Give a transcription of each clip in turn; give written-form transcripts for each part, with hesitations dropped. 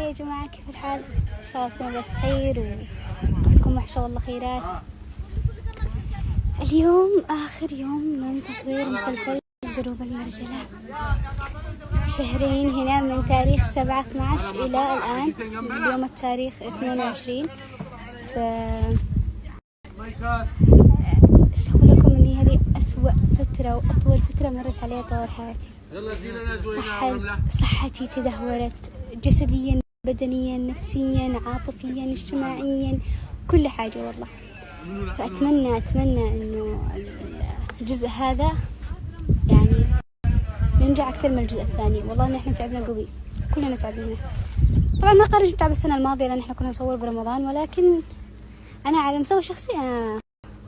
يا جماعة، كيف الحال؟ إن شاء الله تكونوا بألف خير وعليكم وحشة والله خيرات. اليوم آخر يوم من تصوير مسلسل دروب المرجلة، شهرين هنا من تاريخ 7/12 إلى الآن. اليوم التاريخ 22. أقول لكم إني هذه أسوأ فترة وأطول فترة مرت علي طوال حياتي. صحتي تدهورت جسديا، بدنيا، نفسيا، عاطفيا، اجتماعيا، كل حاجة والله. فأتمنى إنه الجزء هذا يعني ننجح أكثر من الجزء الثاني. والله نحن تعبنا قوي، كلنا تعبنا هنا. طبعا ما قارن تعب السنة الماضية لأن احنا كنا نصور برمضان، ولكن أنا على مستوى شخصي أنا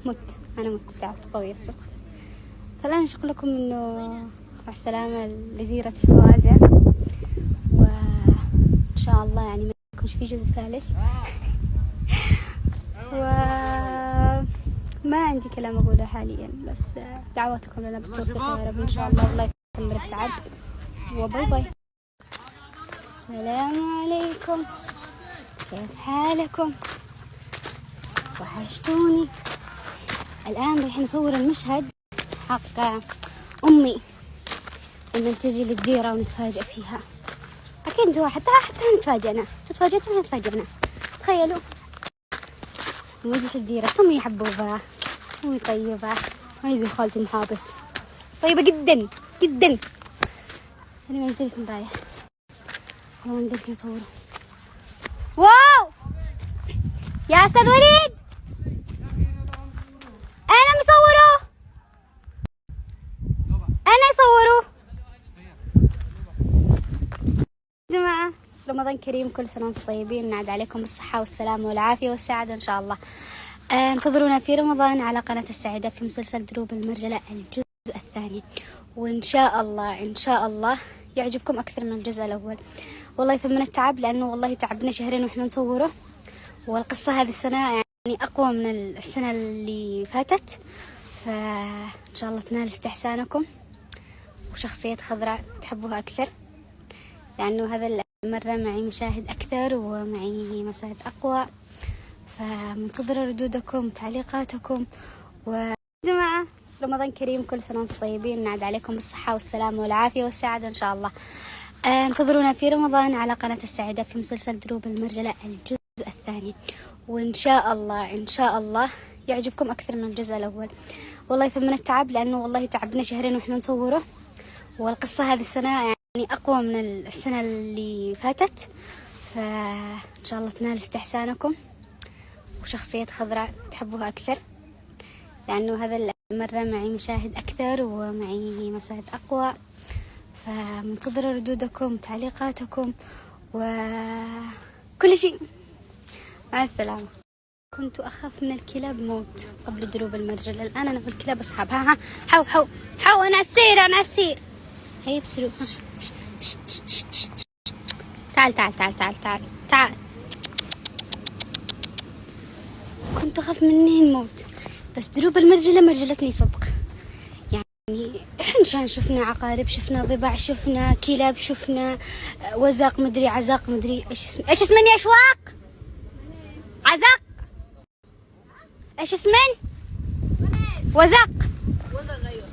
مت تعبت قوي الصدق. فالآن أقول لكم إنه مع السلامة لجزيرة الفوازع، وإن شاء الله يعني ما يكونش في جزء ثالث. وما عندي كلام أقوله حاليا، بس دعواتكم لنا بالتوفيق يا رب إن شاء الله، والله يكمل التعب. وباي باي. السلام عليكم، كيف حالكم؟ وحشتوني. الآن رايح نصور المشهد حق أمي لما تجي للديرة ونتفاجأ فيها. أكيد انتوا حتى نتفاجأنا، تتفاجأتوا ونتفاجأنا. تخيلوا وجهة الديرة، أمي حبوبة، أمي طيبة، ما يزي خالتي المحابس طيبة جدا جدا. أنا ما التليفون رايح، والله ما ندري نصوره. واو يا أستاذ وليد، أنا مصوره، أنا أصوره. جماعة رمضان كريم، كل سنة وانتم طيبين، نعد عليكم بالصحة والسلامة والعافية والسعادة إن شاء الله. انتظرونا في رمضان على قناة السعيدة في مسلسل دروب المرجلة الجزء الثاني، وإن شاء الله يعجبكم أكثر من الجزء الأول. والله ثمن التعب، لأنه والله تعبنا شهرين وإحنا نصوره، والقصة هذه السنة يعني أقوى من السنة اللي فاتت، فإن شاء الله تنال استحسانكم وشخصية خضراء تحبوها أكثر، لأنه هذا المرة معي مشاهد أكثر ومعي مشاهد أقوى. فمنتظرة ردودكم وتعليقاتكم. وجماعة رمضان كريم، كل سنة وانتم طيبين، نعد عليكم بالصحة والسلامة والعافية والسعادة إن شاء الله. انتظرونا في رمضان على قناة السعيدة في مسلسل دروب المرجلة الجزء الثاني، وإن شاء الله يعجبكم أكثر من الجزء الأول. والله ثمن التعب، لأنه والله تعبنا شهرين وإحنا نصوره، والقصة هذه السنة يعني أقوى من السنة اللي فاتت، فإن شاء الله تنال استحسانكم وشخصية خضراء تحبوها أكثر، لأنه هذا المرة معي مشاهد أكثر ومعي مشاهد أقوى. فمنتظرة ردودكم وتعليقاتكم وكل شيء. مع السلامة. كنت أخاف من الكلاب موت قبل دروب المرجلة، الآن أنا في الكلاب أصحاب. ها حو أنا على السير هيا بسلوك. تعال. كنت أخاف مني الموت، بس دروب المرجلة مرجلتني صدق. يعني إحنا شفنا عقارب، شفنا ضباع، شفنا كلاب، شفنا وزاق مدري عزاق مدري إيش اسمني أشواق عزاق، إيش اسمن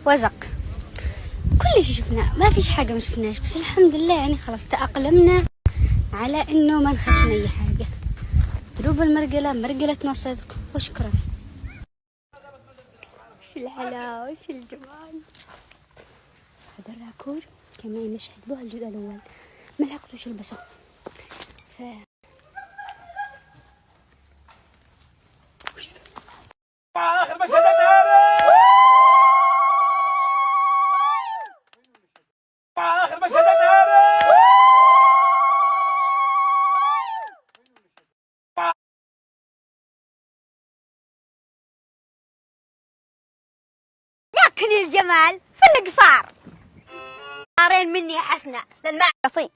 وزق كل شيء شفناه، ما فيش حاجة ما شفناش، بس الحمد لله يعني خلاص تأقلمنا على إنه ما نخاف من أي حاجة. دروب المرجلة مرجلتنا صدق، وشكرا. وش الحلاوة، وش الجمال. هذا الراكور كمان نشهد به الجزء الأول، ما لحقتوش البسه. آخر مشهد النهاري، آخر مشهد النهاري. لكن الجمال في القصار. صارين مني حسنة للمعصي.